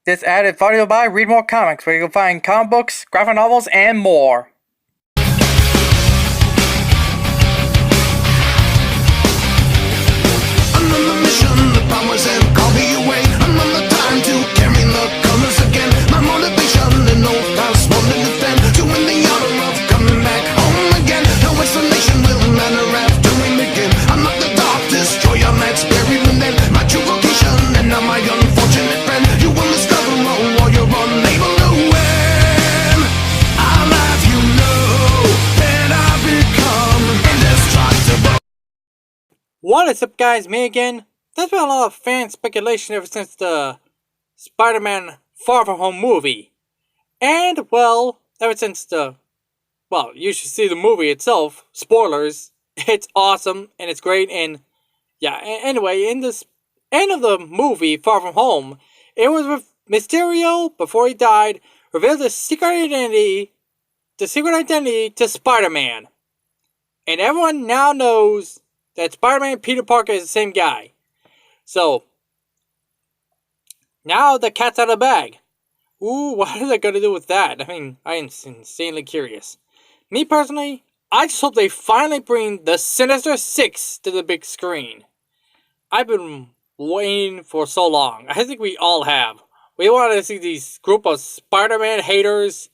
This ad is brought to you by Read More Comics, where you can find comic books, graphic novels, and more. I'm on the mission, the powers and call me away. I'm on the time to carry the colors again. My motivation and no past one to defend. To win the honor of coming back home again. No explanation will matter after we begin. I'm not the dark destroyer that's buried within. My true vocation and not my unfortunate friend. You will discover all while you're unable to win. I'll have you know that I've become indestructible. What is up, guys? Me again. There's been a lot of fan speculation ever since the Spider-Man Far From Home movie. And, well, ever since you should see the movie itself. Spoilers. It's awesome, and it's great, and, yeah, anyway, in this end of the movie, Far From Home, it was with Mysterio, before he died, revealed the secret identity to Spider-Man. And everyone now knows that Spider-Man and Peter Parker is the same guy. So, now the cat's out of the bag. Ooh, what are they going to do with that? I mean, I am insanely curious. Me personally, I just hope they finally bring the Sinister Six to the big screen. I've been waiting for so long. I think we all have. We wanted to see these group of Spider-Man haters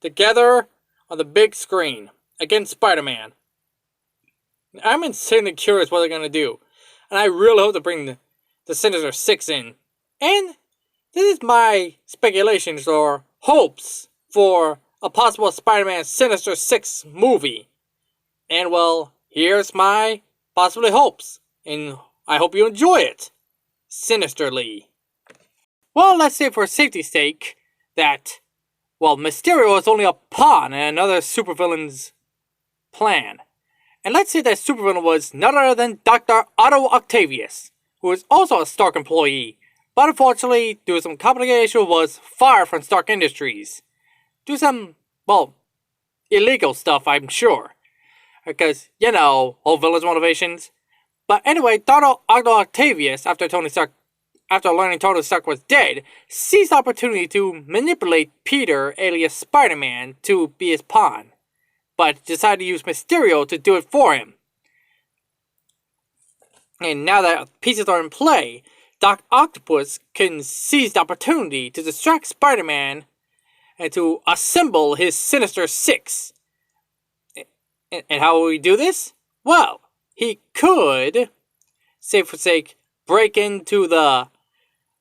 together on the big screen against Spider-Man. I'm insanely curious what they're going to do. And I really hope to bring the Sinister Six in. And this is my speculations or hopes for a possible Spider-Man Sinister Six movie. And well, here's my possibly hopes. And I hope you enjoy it. Sinisterly. Well, let's say for safety's sake that, well, Mysterio is only a pawn in another supervillain's plan. And let's say that supervillain was none other than Dr. Otto Octavius, who is also a Stark employee, but unfortunately, due to some complication, was fired from Stark Industries. Due to some, well, illegal stuff, I'm sure. Because, you know, whole villain's motivations. But anyway, Dr. Otto Octavius, after learning Tony Stark was dead, seized the opportunity to manipulate Peter, alias Spider-Man, to be his pawn. But decided to use Mysterio to do it for him. And now that pieces are in play, Doc Octopus can seize the opportunity to distract Spider-Man and to assemble his Sinister Six. And how will he do this? Well, he could, say for sake, break into the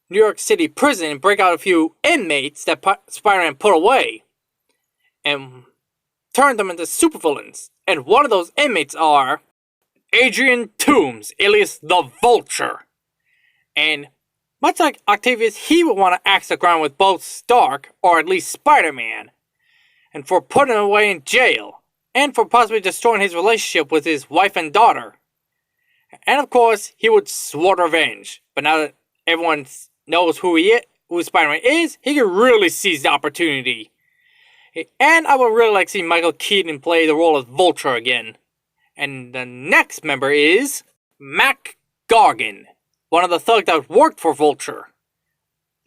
New York City prison and break out a few inmates that Spider-Man put away. And turn them into supervillains, and one of those inmates are Adrian Toomes, alias the Vulture. And much like Octavius, he would want to axe the ground with both Stark, or at least Spider-Man, and for putting him away in jail, and for possibly destroying his relationship with his wife and daughter. And of course, he would swear revenge, but now that everyone knows who Spider-Man is, he can really seize the opportunity. And I would really like to see Michael Keaton play the role of Vulture again. And the next member is Mac Gargan, one of the thugs that worked for Vulture.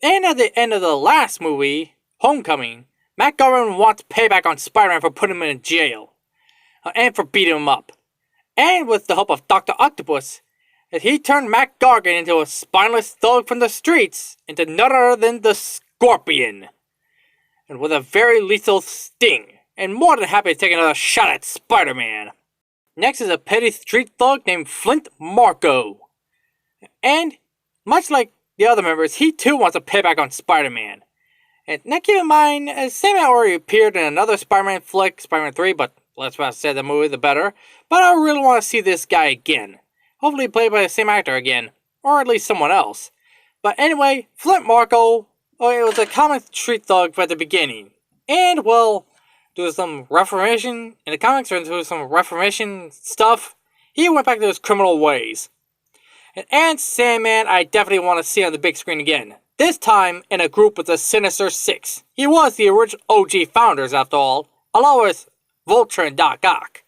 And at the end of the last movie, Homecoming, Mac Gargan wants payback on Spider-Man for putting him in jail. And for beating him up. And with the help of Dr. Octopus, he turned Mac Gargan into a spineless thug from the streets into none other than the Scorpion. And with a very lethal sting, and more than happy to take another shot at Spider-Man. Next is a petty street thug named Flint Marko. And, much like the other members, he too wants a payback on Spider-Man. And now keep in mind, Sam already appeared in another Spider-Man flick, Spider-Man 3, but less about say the movie, the better. But I really want to see this guy again. Hopefully played by the same actor again, or at least someone else. But anyway, Flint Marko, it was a comic street thug at the beginning. And, well, due to some reformation in the comics, or due to some reformation stuff, he went back to his criminal ways. And Sandman, I definitely want to see on the big screen again. This time in a group with the Sinister Six. He was the original OG founders, after all, along with Vulture and Doc Ock.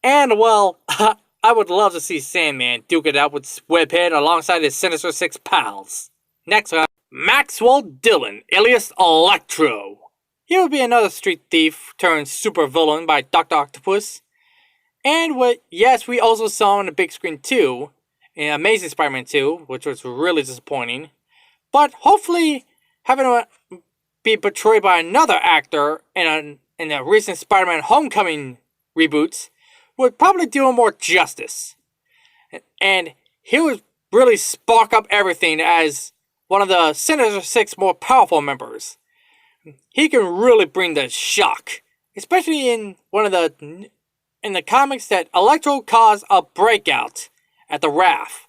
And, well, I would love to see Sandman duke it out with Webhead alongside his Sinister Six pals. Next up, Maxwell Dillon, alias Electro. He would be another street thief turned supervillain by Dr. Octopus. And yes, we also saw him on the big screen too, in Amazing Spider-Man 2, which was really disappointing. But hopefully, having him be portrayed by another actor in the recent Spider-Man Homecoming reboots would probably do him more justice. And he would really spark up everything as one of the Sinister Six more powerful members. He can really bring the shock, especially in the comics that Electro caused a breakout at the RAF,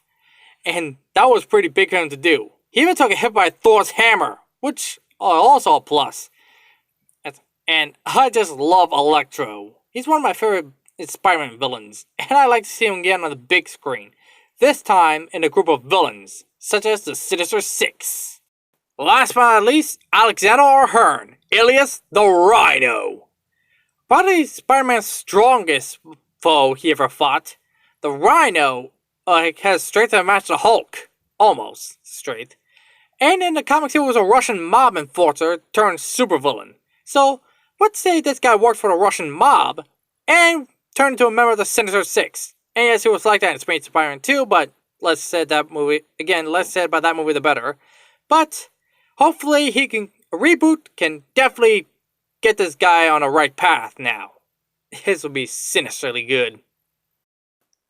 and that was pretty big for him to do. He even took a hit by Thor's hammer, which also a plus. And I just love Electro. He's one of my favorite Spider-Man villains, and I like to see him again on the big screen. This time in a group of villains, such as the Sinister Six. Last but not least, Alexander O'Hearn, alias the Rhino. Probably Spider-Man's strongest foe he ever fought. The Rhino has strength to match the Hulk. Almost straight. And in the comics he was a Russian mob enforcer turned supervillain. So, let's say this guy worked for the Russian mob and turned into a member of the Sinister Six. And yes, he was like that in Amazing Spider-Man 2, but less said about that movie the better. But hopefully a reboot can definitely get this guy on the right path now. His will be sinisterly good.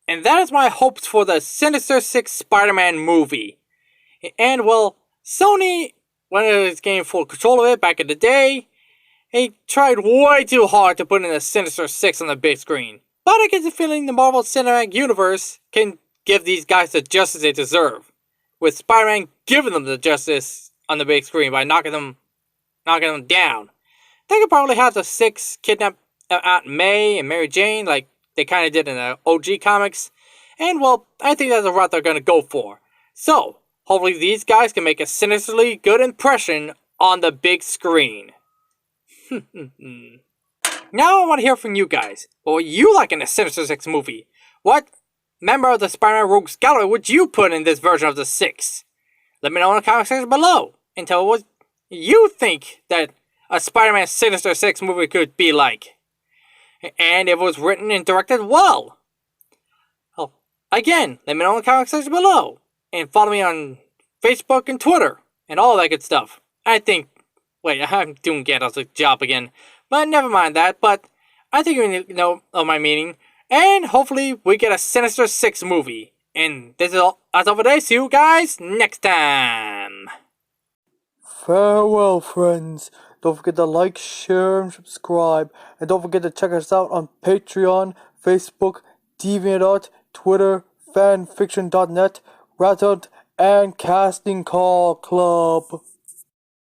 And that is my hopes for the Sinister Six Spider-Man movie. And well, Sony, when it was getting full control of it back in the day, they tried way too hard to put in the Sinister Six on the big screen. But I get the feeling the Marvel Cinematic Universe can give these guys the justice they deserve, with Spider-Man giving them the justice on the big screen by knocking them down. They could probably have the Six kidnap Aunt May and Mary Jane like they kind of did in the OG comics. And well, I think that's the route they're going to go for. So, hopefully these guys can make a sinisterly good impression on the big screen. Now I want to hear from you guys. What would you like in a Sinister Six movie? What member of the Spider-Man Rogues Gallery would you put in this version of the Six? Let me know in the comment section below and tell what you think that a Spider-Man Sinister Six movie could be like. And if it was written and directed well. Oh, again, let me know in the comment section below. And follow me on Facebook and Twitter and all that good stuff. I'm doing Gandalf's job again. But never mind that, but I think you know of my meaning. And hopefully we get a Sinister Six movie. And this is all as of today. See you guys next time. Farewell, friends. Don't forget to like, share, and subscribe. And don't forget to check us out on Patreon, Facebook, DeviantArt, Twitter, fanfiction.net, Reddit, and Casting Call Club.